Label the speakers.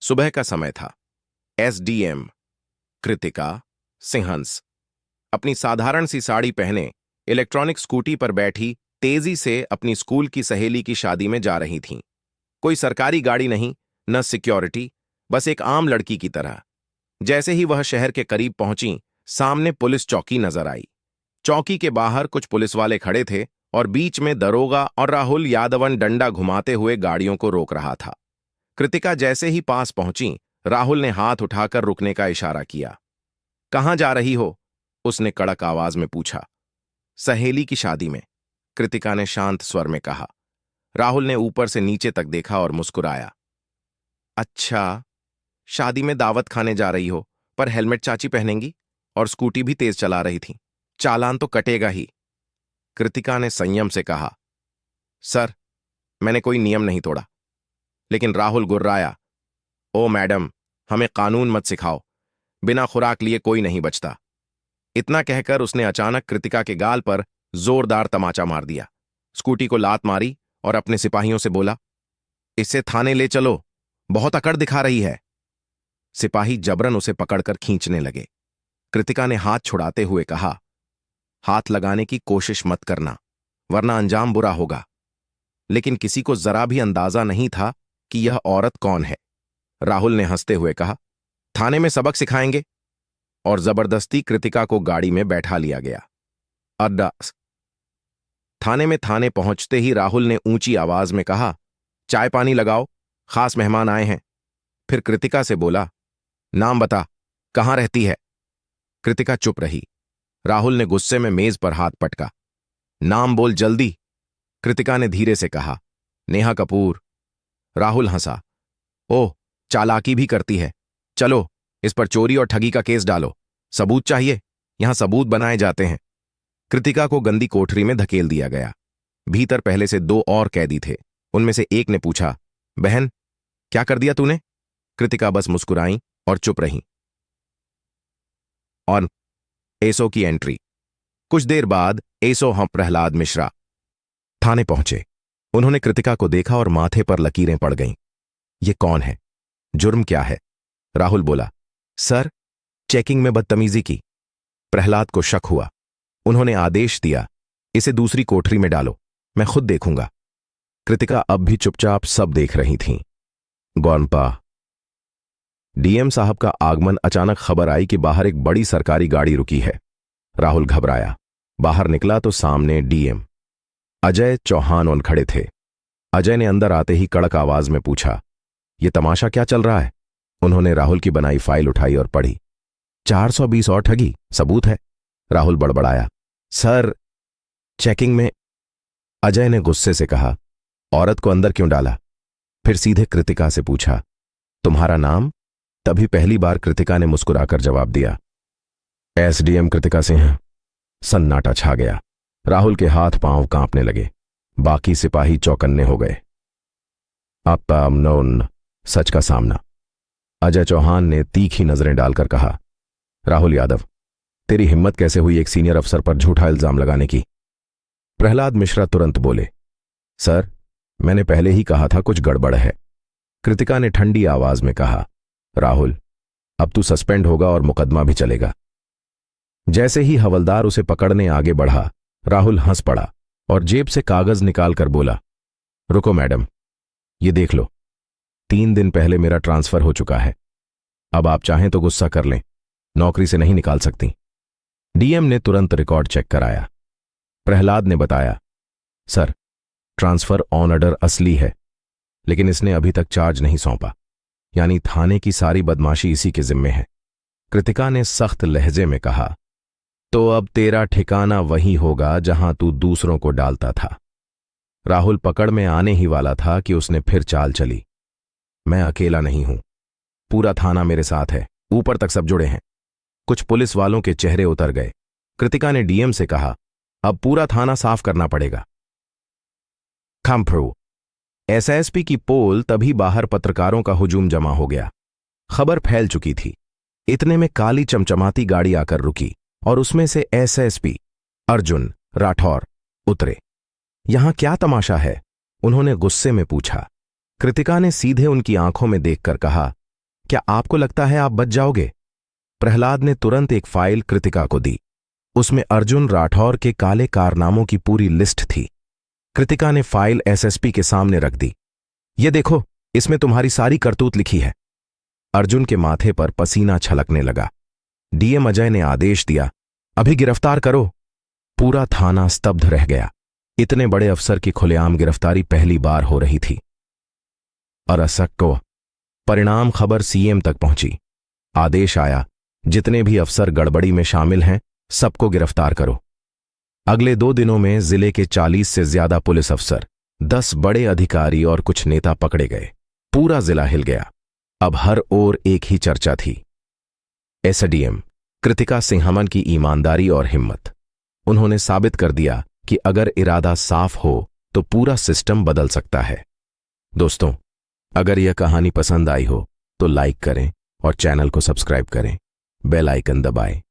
Speaker 1: सुबह का समय था। एसडीएम कृतिका सिंहंस अपनी साधारण सी साड़ी पहने इलेक्ट्रॉनिक स्कूटी पर बैठी तेजी से अपनी स्कूल की सहेली की शादी में जा रही थीं। कोई सरकारी गाड़ी नहीं, न सिक्योरिटी, बस एक आम लड़की की तरह। जैसे ही वह शहर के करीब पहुंची, सामने पुलिस चौकी नजर आई। चौकी के बाहर कुछ पुलिस वाले खड़े थे और बीच में दरोगा और राहुल यादवन डंडा घुमाते हुए गाड़ियों को रोक रहा था। कृतिका जैसे ही पास पहुंची, राहुल ने हाथ उठाकर रुकने का इशारा किया। कहां जा रही हो? उसने कड़क आवाज में पूछा। सहेली की शादी में, कृतिका ने शांत स्वर में कहा। राहुल ने ऊपर से नीचे तक देखा और मुस्कुराया। अच्छा, शादी में दावत खाने जा रही हो, पर हेलमेट चाची पहनेंगी और स्कूटी भी तेज चला रही थी, चालान तो कटेगा ही। कृतिका ने संयम से कहा। सर, मैंने कोई नियम नहीं तोड़ा। लेकिन राहुल गुर्राया। ओ मैडम, हमें कानून मत सिखाओ, बिना खुराक लिए कोई नहीं बचता। इतना कहकर उसने अचानक कृतिका के गाल पर जोरदार तमाचा मार दिया, स्कूटी को लात मारी और अपने सिपाहियों से बोला, इसे थाने ले चलो, बहुत अकड़ दिखा रही है। सिपाही जबरन उसे पकड़कर खींचने लगे। कृतिका ने हाथ छुड़ाते हुए कहा, हाथ लगाने की कोशिश मत करना, वरना अंजाम बुरा होगा। लेकिन किसी को जरा भी अंदाजा नहीं था कि यह औरत कौन है। राहुल ने हंसते हुए कहा, थाने में सबक सिखाएंगे, और जबरदस्ती कृतिका को गाड़ी में बैठा लिया गया। अड्डा थाने पहुंचते ही राहुल ने ऊंची आवाज में कहा, चाय पानी लगाओ, खास मेहमान आए हैं। फिर कृतिका से बोला, नाम बता, कहां रहती है? कृतिका चुप रही। राहुल ने गुस्से में मेज पर हाथ पटका। नाम बोल जल्दी, कृतिका ने धीरे से कहा। नेहा कपूर। राहुल हंसा। ओह, चालाकी भी करती है। चलो, इस पर चोरी और ठगी का केस डालो। सबूत चाहिए? यहां सबूत बनाए जाते हैं। कृतिका को गंदी कोठरी में धकेल दिया गया। भीतर पहले से 2 और कैदी थे। उनमें से एक ने पूछा, बहन, क्या कर दिया तूने? कृतिका बस मुस्कुराई और चुप रही। और एसओ की एंट्री। कुछ देर बाद एसओ हम प्रहलाद मिश्रा थाने पहुंचे। उन्होंने कृतिका को देखा और माथे पर लकीरें पड़ गईं। ये कौन है? जुर्म क्या है? राहुल बोला, सर, चेकिंग में बदतमीजी की। प्रहलाद को शक हुआ। उन्होंने आदेश दिया, इसे दूसरी कोठरी में डालो, मैं खुद देखूंगा। कृतिका अब भी चुपचाप सब देख रही थीं। गौनपा डीएम साहब का आगमन। अचानक खबर आई कि बाहर एक बड़ी सरकारी गाड़ी रुकी है। राहुल घबराया। बाहर निकला तो सामने डीएम अजय चौहान उन खड़े थे। अजय ने अंदर आते ही कड़क आवाज में पूछा, यह तमाशा क्या चल रहा है? उन्होंने राहुल की बनाई फाइल उठाई और पढ़ी। 420 और ठगी, सबूत है। राहुल बड़बड़ाया, सर, चेकिंग में। अजय ने गुस्से से कहा, औरत को अंदर क्यों डाला? फिर सीधे कृतिका से पूछा, तुम्हारा नाम? तभी पहली बार कृतिका ने मुस्कुराकर जवाब दिया, एसडीएम कृतिका सिंह। सन्नाटा छा गया। राहुल के हाथ पांव कांपने लगे। बाकी सिपाही चौकन्ने हो गए। अब सच का सामना। अजय चौहान ने तीखी नजरें डालकर कहा, राहुल यादव, तेरी हिम्मत कैसे हुई एक सीनियर अफसर पर झूठा इल्जाम लगाने की? प्रहलाद मिश्रा तुरंत बोले, सर, मैंने पहले ही कहा था कुछ गड़बड़ है। कृतिका ने ठंडी आवाज में कहा, राहुल, अब तू सस्पेंड होगा और मुकदमा भी चलेगा। जैसे ही हवलदार उसे पकड़ने आगे बढ़ा, राहुल हंस पड़ा और जेब से कागज निकालकर बोला, रुको मैडम, ये देख लो, 3 दिन पहले मेरा ट्रांसफर हो चुका है। अब आप चाहें तो गुस्सा कर लें, नौकरी से नहीं निकाल सकती। डीएम ने तुरंत रिकॉर्ड चेक कराया। प्रहलाद ने बताया, सर, ट्रांसफर ऑन ऑर्डर असली है, लेकिन इसने अभी तक चार्ज नहीं सौंपा, यानी थाने की सारी बदमाशी इसी के जिम्मे है। कृतिका ने सख्त लहजे में कहा, तो अब तेरा ठिकाना वही होगा जहां तू दूसरों को डालता था। राहुल पकड़ में आने ही वाला था कि उसने फिर चाल चली। मैं अकेला नहीं हूं, पूरा थाना मेरे साथ है, ऊपर तक सब जुड़े हैं। कुछ पुलिस वालों के चेहरे उतर गए। कृतिका ने डीएम से कहा, अब पूरा थाना साफ करना पड़ेगा। खम्प्रू एसएसपी की पोल। तभी बाहर पत्रकारों का हुजूम जमा हो गया। खबर फैल चुकी थी। इतने में काली चमचमाती गाड़ी आकर रुकी और उसमें से एसएसपी अर्जुन राठौर उतरे। यहां क्या तमाशा है? उन्होंने गुस्से में पूछा। कृतिका ने सीधे उनकी आंखों में देखकर कहा, क्या आपको लगता है आप बच जाओगे? प्रहलाद ने तुरंत एक फाइल कृतिका को दी। उसमें अर्जुन राठौर के काले कारनामों की पूरी लिस्ट थी। कृतिका ने फाइल एसएसपी के सामने रख दी। ये देखो, इसमें तुम्हारी सारी करतूत लिखी है। अर्जुन के माथे पर पसीना छलकने लगा। डीएम अजय ने आदेश दिया, अभी गिरफ्तार करो। पूरा थाना स्तब्ध रह गया। इतने बड़े अफसर की खुलेआम गिरफ्तारी पहली बार हो रही थी। और असक को परिणाम खबर सीएम तक पहुंची। आदेश आया, जितने भी अफसर गड़बड़ी में शामिल हैं, सबको गिरफ्तार करो। अगले 2 दिनों में जिले के 40 से ज्यादा पुलिस अफसर, 10 बड़े अधिकारी और कुछ नेता पकड़े गए। पूरा जिला हिल गया। अब हर ओर एक ही चर्चा थी, एसडीएम कृतिका सिंहमन की ईमानदारी और हिम्मत। उन्होंने साबित कर दिया कि अगर इरादा साफ हो तो पूरा सिस्टम बदल सकता है। दोस्तों, अगर यह कहानी पसंद आई हो तो लाइक करें और चैनल को सब्सक्राइब करें, बेल आइकन दबाएं।